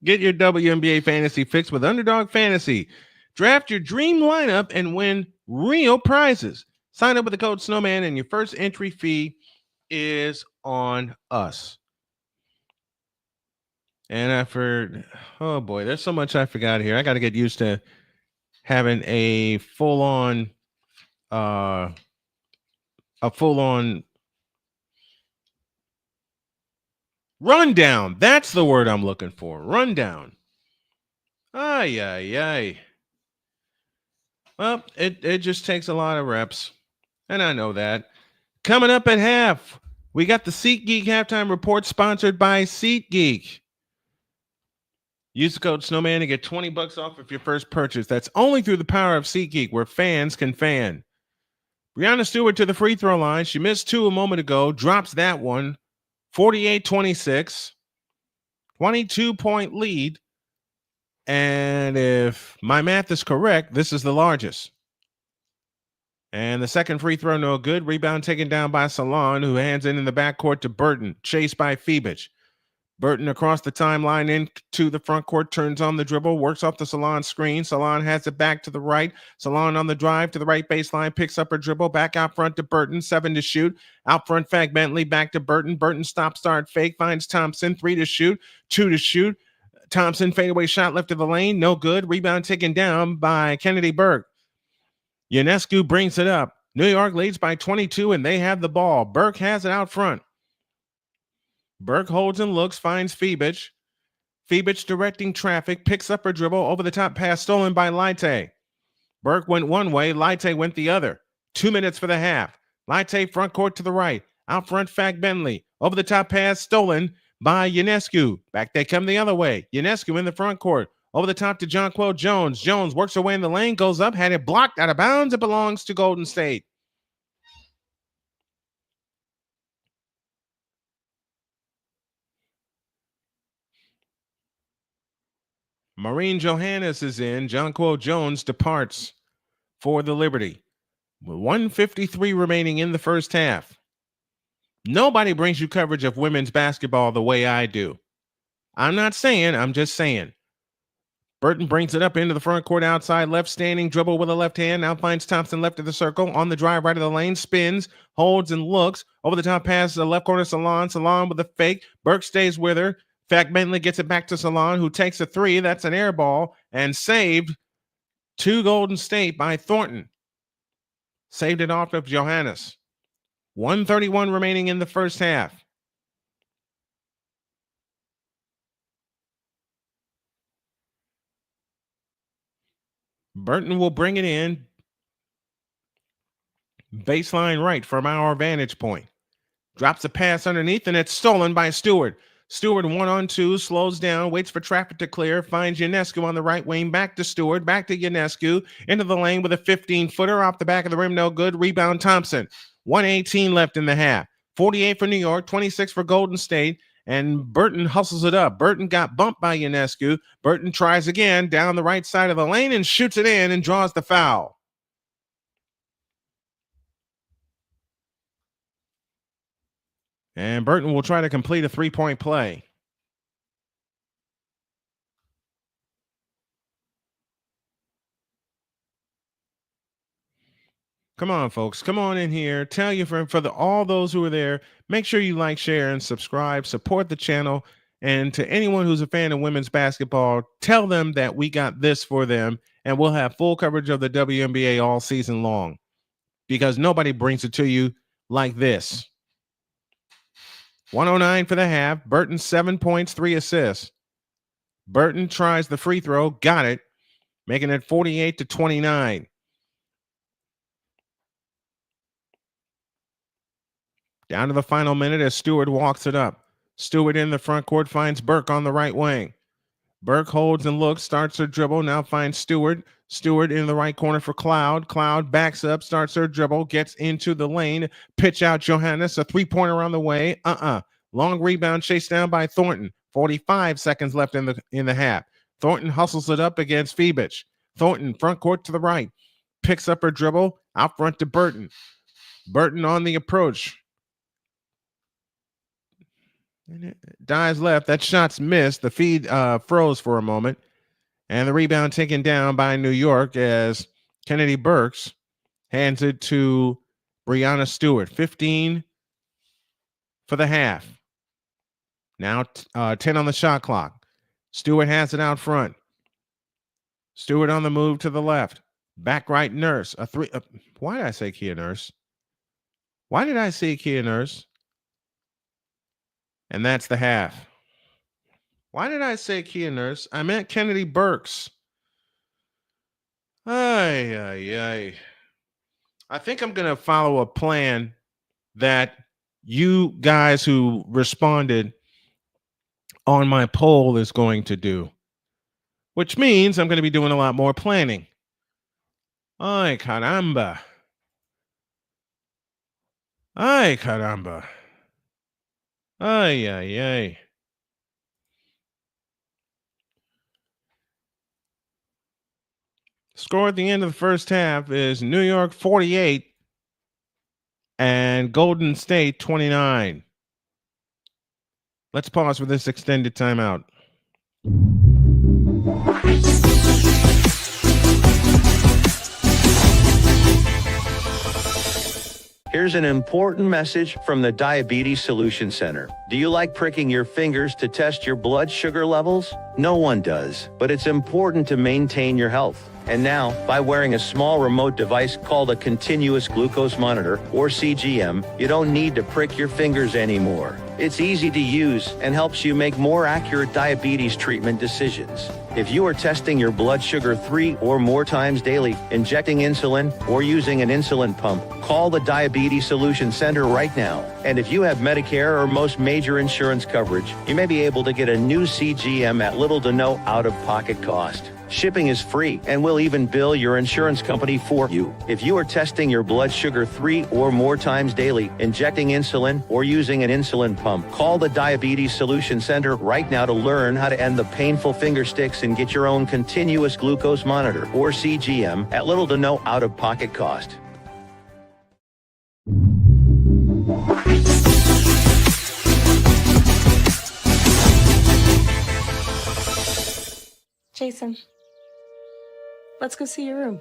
Get your WNBA fantasy fix with Underdog Fantasy. Draft your dream lineup and win real prizes. Sign up with the code Snowman and your first entry fee is on us. And oh boy, there's so much I forgot here. I got to get used to having a full-on rundown. That's the word I'm looking for. Rundown. Ay. Well, it just takes a lot of reps, and I know that. Coming up at half, we got the SeatGeek halftime report sponsored by SeatGeek. Use the code Snowman to get $20 off of your first purchase. That's only through the power of SeatGeek, where fans can fan. Breanna Stewart to the free throw line. She missed two a moment ago. Drops that one. 48-26. 22-point lead. And if my math is correct, this is the largest. And the second free throw, no good. Rebound taken down by Salon, who hands it in the backcourt to Burton. Chased by Fibich. Burton across the timeline into the front court, turns on the dribble, works off the Salon screen. Salon has it back to the right. Salon on the drive to the right baseline, picks up her dribble, back out front to Burton, 7 to shoot. Out front, Fag Bentley, back to Burton. Burton stop, start, fake, finds Thompson, 3 to shoot, 2 to shoot. Thompson, fadeaway shot left of the lane, no good. Rebound taken down by Kennedy Burke. Ionescu brings it up. New York leads by 22, and they have the ball. Burke has it out front. Burke holds and looks, finds Fibich. Fibich directing traffic, picks up her dribble, over the top pass stolen by Leite. Burke went one way, Leite went the other. 2 minutes for the half. Leite front court to the right. Out front, Fag Bentley. Over the top pass, stolen by Ionescu. Back they come the other way. Ionescu in the front court. Over the top to Jonquel Jones. Jones works her way in the lane, goes up, had it blocked out of bounds. It belongs to Golden State. Maureen Johannes is in. Jonquel Jones departs for the Liberty. With 1:53 remaining in the first half. Nobody brings you coverage of women's basketball the way I do. I'm not saying, I'm just saying. Burton brings it up into the front court outside left, standing dribble with a left hand. Now finds Thompson left of the circle. On the drive right of the lane, spins, holds, and looks. Over the top pass, the left corner, Salon. Salon with a fake. Burke stays with her. Fag Bentley gets it back to Salon, who takes a three. That's an air ball and saved to Golden State by Thornton. Saved it off of Johannes. 1:31 remaining in the first half. Burton will bring it in. Baseline right from our vantage point. Drops a pass underneath, and it's stolen by Stewart. Stewart 1-on-2, slows down, waits for traffic to clear, finds Ionescu on the right wing, back to Stewart, back to Ionescu, into the lane with a 15-footer off the back of the rim, no good. Rebound Thompson. 1:18 left in the half. 48 for New York, 26 for Golden State, and Burton hustles it up. Burton got bumped by Ionescu. Burton tries again down the right side of the lane and shoots it in and draws the foul. And Burton will try to complete a three-point play. Come on, folks. Come on in here. Tell your friend, all those who are there, make sure you like, share, and subscribe. Support the channel. And to anyone who's a fan of women's basketball, tell them that we got this for them, and we'll have full coverage of the WNBA all season long, because nobody brings it to you like this. 109 for the half. Burton 7 points, 3 assists. Burton tries the free throw, got it, making it 48-29. Down to the final minute as Stewart walks it up. Stewart in the front court finds Burke on the right wing. Burke holds and looks, starts her dribble, now finds Stewart. Stewart in the right corner for Cloud. Cloud backs up, starts her dribble, gets into the lane, pitch out Johannes, a three-pointer on the way. Long rebound chased down by Thornton. 45 seconds left in the half. Thornton hustles it up against Febich. Thornton front court to the right. Picks up her dribble, out front to Burton. Burton on the approach. Dives left. That shot's missed. The feed froze for a moment. And the rebound taken down by New York as Kennedy Burks hands it to Breanna Stewart. 15 for the half. Now 10 on the shot clock. Stewart has it out front. Stewart on the move to the left. Back right, Nurse. A three. Why did I say Kia Nurse? Why did I say Kia Nurse? And that's the half. Why did I say Kia Nurse? I meant Kennedy Burks. I think I'm going to follow a plan that you guys who responded on my poll is going to do, which means I'm going to be doing a lot more planning. Ay, caramba. Ay, caramba. Ay. Score at the end of the first half is New York 48 and Golden State 29. Let's pause for this extended timeout. Here's an important message from the Diabetes Solution Center. Do you like pricking your fingers to test your blood sugar levels? No one does, but it's important to maintain your health. And now, by wearing a small remote device called a continuous glucose monitor, or CGM, you don't need to prick your fingers anymore. It's easy to use and helps you make more accurate diabetes treatment decisions. If you are testing your blood sugar 3 or more times daily, injecting insulin, or using an insulin pump, call the Diabetes Solution Center right now. And if you have Medicare or most major insurance coverage, you may be able to get a new CGM at little to no out-of-pocket cost. Shipping is free, and we'll even bill your insurance company for you. If you are testing your blood sugar 3 or more times daily, injecting insulin, or using an insulin pump, call the Diabetes Solution Center right now to learn how to end the painful finger sticks and get your own continuous glucose monitor, or CGM, at little to no out-of-pocket cost. Jason, let's go see your room.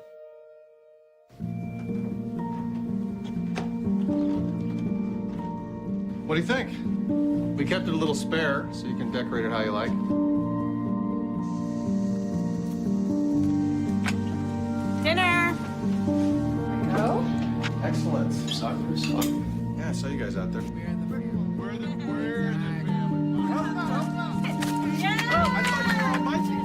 What do you think? We kept it a little spare, so you can decorate it how you like. Dinner! Go. Excellent. Yeah, I saw you guys out there. We're the I thought you were on my team.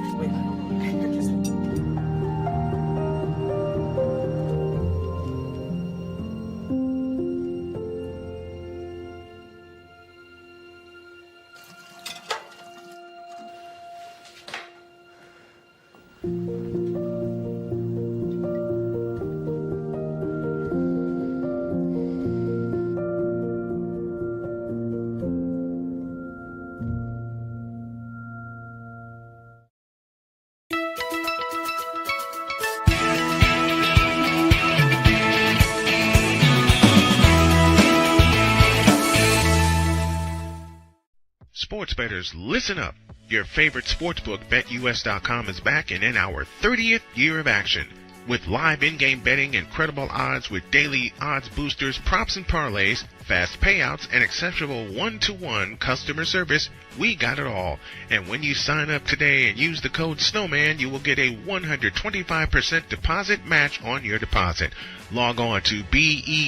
Sports bettors, listen up. Your favorite sportsbook, BetUS.com, is back and in our 30th year of action. With live in-game betting, incredible odds with daily odds boosters, props and parlays, fast payouts, and exceptional one-to-one customer service, we got it all. And when you sign up today and use the code Snowman, you will get a 125% deposit match on your deposit. Log on to BETUS.com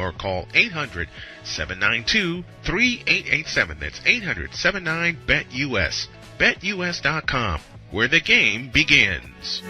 or call 800-792-3887. That's 800-79-BET-US. BetUS.com, where the game begins.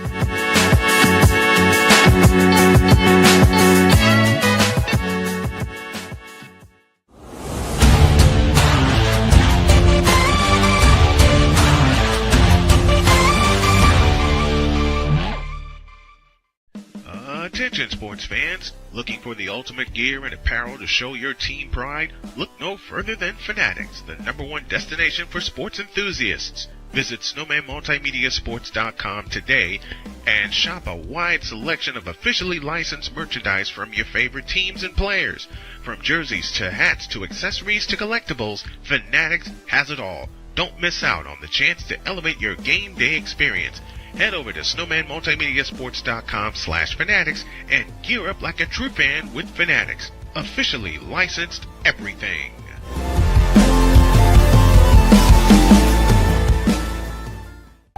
Attention sports fans, looking for the ultimate gear and apparel to show your team pride? Look no further than Fanatics, the #1 destination for sports enthusiasts. Visit SnowmanMultimediaSports.com today and shop a wide selection of officially licensed merchandise from your favorite teams and players. From jerseys to hats to accessories to collectibles, Fanatics has it all. Don't miss out on the chance to elevate your game day experience. Head over to SnowmanMultimediaSports.com/Fanatics and gear up like a true fan with Fanatics. Officially licensed everything.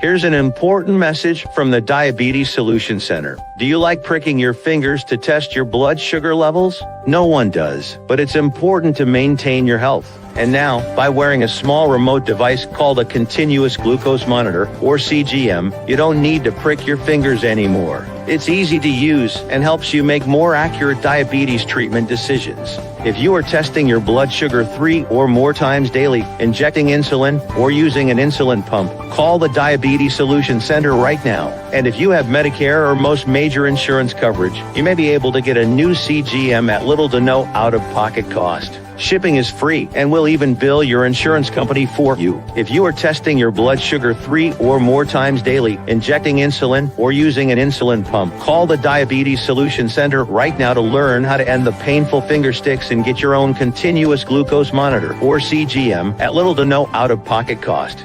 Here's an important message from the Diabetes Solution Center. Do you like pricking your fingers to test your blood sugar levels? No one does, but it's important to maintain your health. And now, by wearing a small remote device called a continuous glucose monitor, or CGM, you don't need to prick your fingers anymore. It's easy to use and helps you make more accurate diabetes treatment decisions. If you are testing your blood sugar 3 or more times daily, injecting insulin, or using an insulin pump, call the Diabetes Solution Center right now. And if you have Medicare or most major insurance coverage, you may be able to get a new CGM at little to no out-of-pocket cost. Shipping is free, and we'll even bill your insurance company for you. If you are testing your blood sugar 3 or more times daily, injecting insulin, or using an insulin pump, call the Diabetes Solution Center right now to learn how to end the painful finger sticks and get your own continuous glucose monitor, or CGM, at little to no out-of-pocket cost.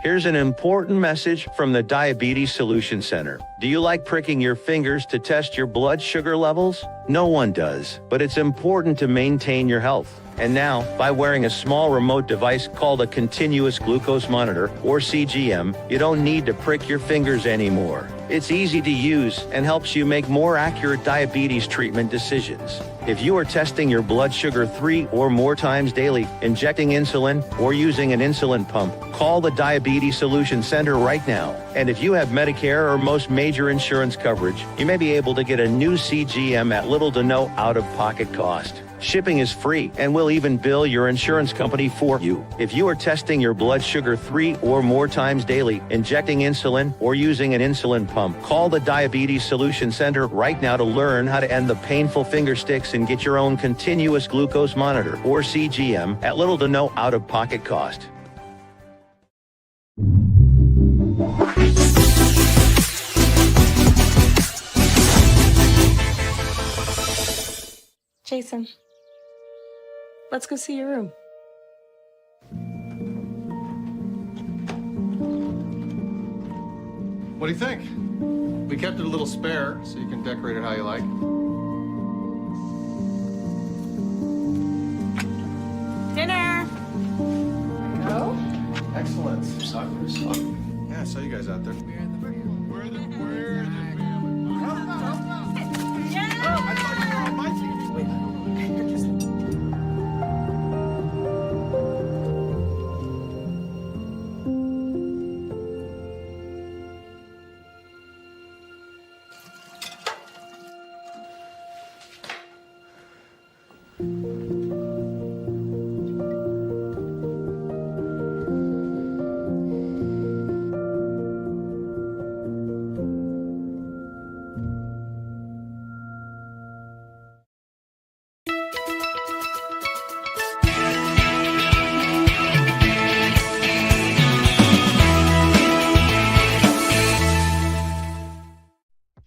Here's an important message from the Diabetes Solution Center. Do you like pricking your fingers to test your blood sugar levels? No one does, but it's important to maintain your health. And now, by wearing a small remote device called a continuous glucose monitor, or CGM, you don't need to prick your fingers anymore. It's easy to use and helps you make more accurate diabetes treatment decisions. If you are testing your blood sugar 3 or more times daily, injecting insulin, or using an insulin pump, call the Diabetes Solution Center right now. And if you have Medicare or most major insurance coverage, you may be able to get a new CGM at little to no out-of-pocket cost. Shipping is free, and we'll even bill your insurance company for you. If you are testing your blood sugar 3 or more times daily, injecting insulin, or using an insulin pump, call the Diabetes Solution Center right now to learn how to end the painful finger sticks and get your own continuous glucose monitor, or CGM, at little to no out-of-pocket cost. Jason, let's go see your room. What do you think? We kept it a little spare, so you can decorate it how you like. Dinner! Oh? Excellent. Yeah, I saw you guys out there.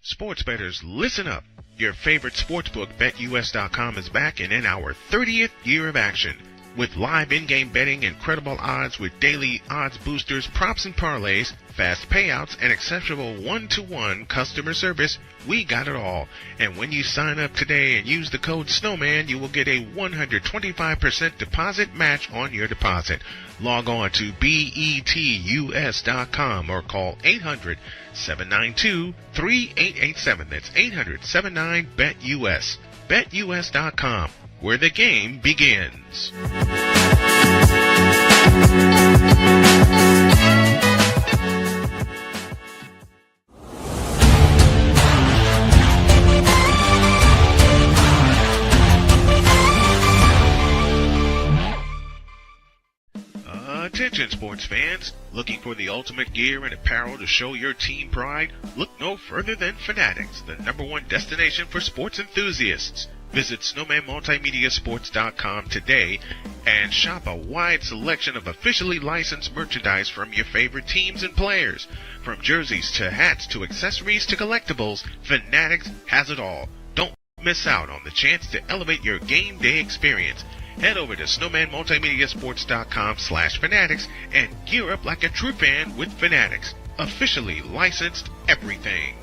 Sports bettors, listen up. Your favorite sportsbook, BetUS.com, is back and in our 30th year of action. With live in-game betting, incredible odds with daily odds boosters, props and parlays, fast payouts, and exceptional one-to-one customer service, we got it all. And when you sign up today and use the code Snowman, you will get a 125% deposit match on your deposit. Log on to BETUS.com or call 800-792-3887. That's 800-79-BET-US. BetUS.com, where the game begins. Attention sports fans, looking for the ultimate gear and apparel to show your team pride? Look no further than Fanatics, the #1 destination for sports enthusiasts. Visit SnowmanMultimediaSports.com today and shop a wide selection of officially licensed merchandise from your favorite teams and players. From jerseys to hats to accessories to collectibles, Fanatics has it all. Don't miss out on the chance to elevate your game day experience. Head over to SnowmanMultimediaSports.com/Fanatics and gear up like a true fan with Fanatics. Officially licensed everything.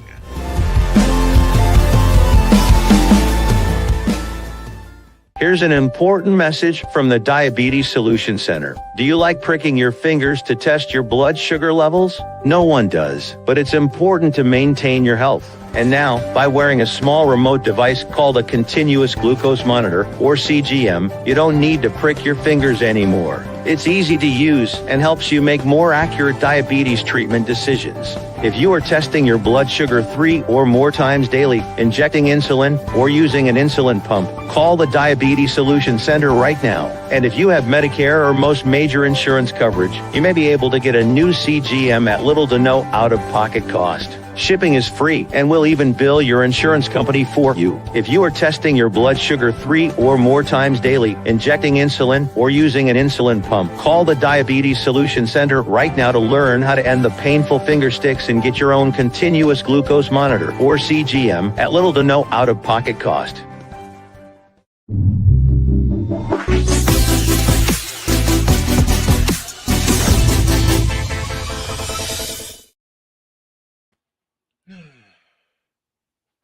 Here's an important message from the Diabetes Solution Center. Do you like pricking your fingers to test your blood sugar levels? No one does, but it's important to maintain your health. And now, by wearing a small remote device called a continuous glucose monitor, or CGM, you don't need to prick your fingers anymore. It's easy to use and helps you make more accurate diabetes treatment decisions. If you are testing your blood sugar 3 or more times daily, injecting insulin, or using an insulin pump, call the Diabetes Solution Center right now. And if you have Medicare or most major insurance coverage, you may be able to get a new CGM at little to no out-of-pocket cost. Shipping is free, and we'll even bill your insurance company for you. If you are testing your blood sugar 3 or more times daily, injecting insulin, or using an insulin pump, call the Diabetes Solution Center right now to learn how to end the painful finger sticks and get your own continuous glucose monitor, or CGM, at little to no out-of-pocket cost.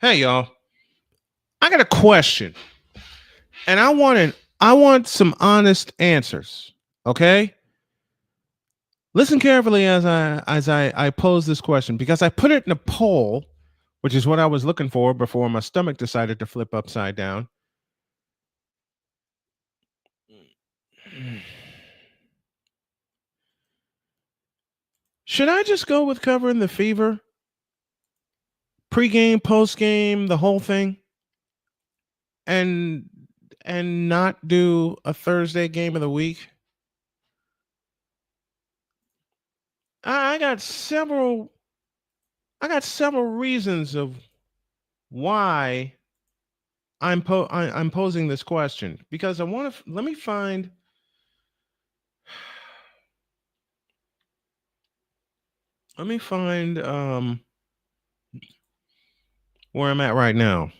Hey, y'all. I got a question, and I want an I want some honest answers. Okay? Listen carefully as I pose this question, because I put it in a poll, which is what I was looking for before my stomach decided to flip upside down. Should I just go with covering the Fever? Pregame, postgame, the whole thing? And not do a Thursday game of the week? I got several reasons of why I'm posing this question, because I want to let me find where I'm at right now.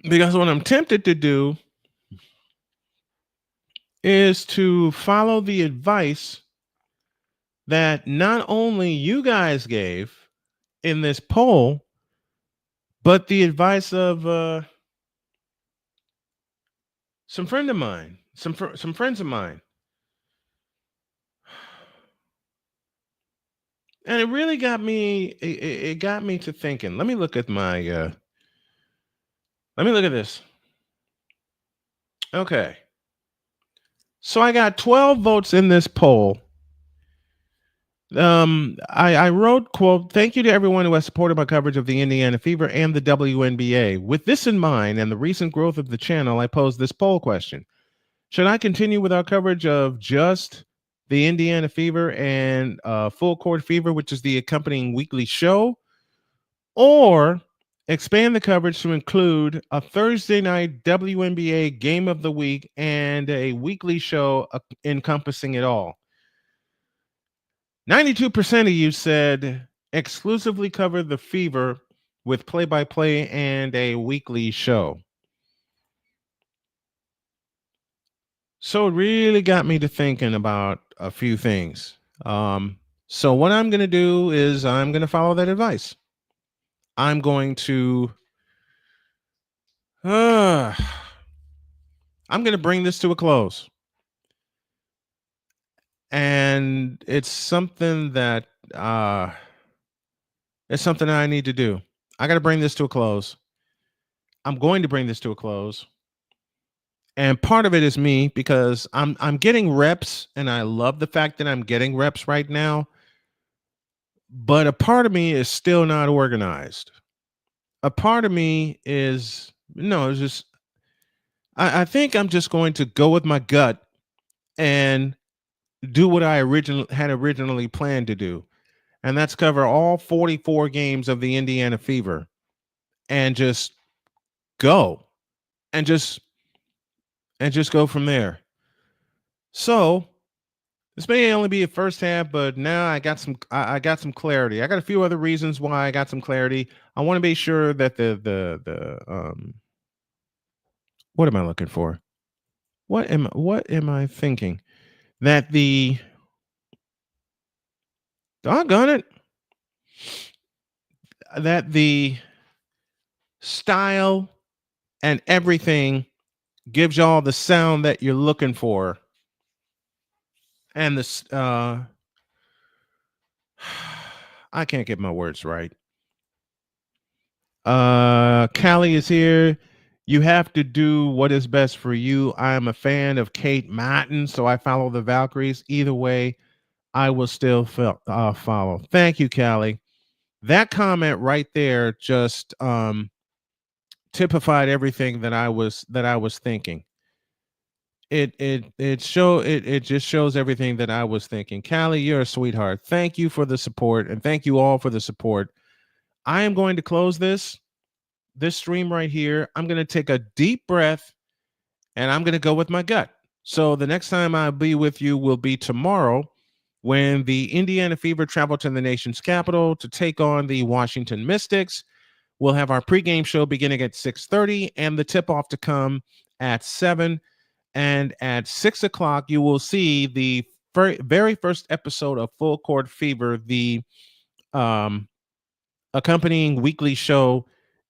Because what I'm tempted to do is to follow the advice that not only you guys gave in this poll, but the advice of some friends of mine. And it really got me, it got me to thinking. Let me look at this. Okay. So I got 12 votes in this poll. I wrote, quote, "Thank you to everyone who has supported my coverage of the Indiana Fever and the WNBA. With this in mind and the recent growth of the channel, I posed this poll question. Should I continue with our coverage of just the Indiana Fever and Full Court Fever, which is the accompanying weekly show, or expand the coverage to include a Thursday night WNBA game of the week and a weekly show encompassing it all?" 92% of you said exclusively cover the Fever with play-by-play and a weekly show. So it really got me to thinking about a few things. So what I'm going to do is I'm going to follow that advice. I'm going to bring this to a close. And it's something that I need to do. I got to bring this to a close. I'm going to bring this to a close. And part of it is me, because I'm getting reps, and I love the fact that I'm getting reps right now. But a part of me is still not organized. A part of me is just I think I'm just going to go with my gut and do what I originally planned to do. And that's cover all 44 games of the Indiana Fever and just go and just go from there. So this may only be a first half, but now I got some clarity. I got a few other reasons why I got some clarity. I want to be sure that what am I looking for? What am I thinking? That the doggone it, that the style and everything gives y'all the sound that you're looking for. And this I can't get my words right. Callie is here. You have to do what is best for you. I am a fan of Kate Martin, so I follow the Valkyries. Either way, I will still follow. Thank you, Callie. That comment right there just typified everything that I was thinking. It just shows everything that I was thinking. Callie, you're a sweetheart. Thank you for the support, and thank you all for the support. I am going to close this stream right here. I'm going to take a deep breath, and I'm going to go with my gut. So the next time I'll be with you will be tomorrow, when the Indiana Fever travel to the nation's capital to take on the Washington Mystics. We'll have our pregame show beginning at 6:30 and the tip-off to come at 7. And at 6 o'clock, you will see the very first episode of Full Court Fever, the accompanying weekly show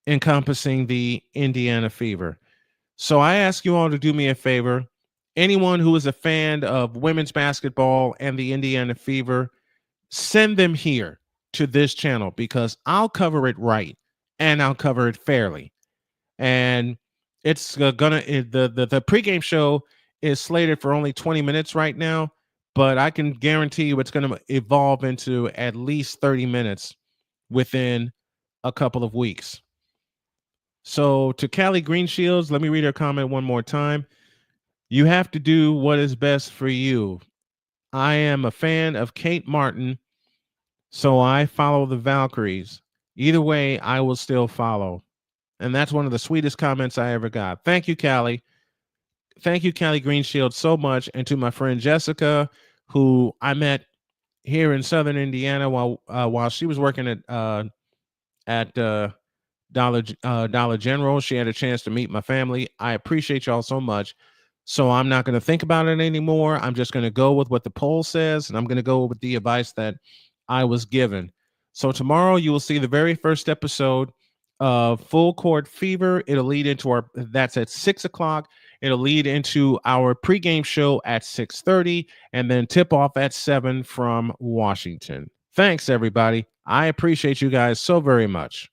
encompassing the Indiana Fever. So I ask you all to do me a favor. Anyone who is a fan of women's basketball and the Indiana Fever, send them here to this channel because I'll cover it right and I'll cover it fairly. And it's the pregame show is slated for only 20 minutes right now, but I can guarantee you it's going to evolve into at least 30 minutes within a couple of weeks. So to Callie Greenshields, let me read her comment one more time. You have to do what is best for you. I am a fan of Kate Martin, so I follow the Valkyries. Either way, I will still follow. And that's one of the sweetest comments I ever got. Thank you, Callie. Thank you, Callie Greenshield, so much. And to my friend Jessica, who I met here in Southern Indiana while she was working at Dollar General. She had a chance to meet my family. I appreciate y'all so much. So I'm not going to think about it anymore. I'm just going to go with what the poll says, and I'm going to go with the advice that I was given. So tomorrow you will see the very first episode of Full Court Fever. It'll lead into that's at 6 o'clock. It'll lead into our pregame show at 6:30, and then tip off at 7 from Washington. Thanks, everybody. I appreciate you guys so very much.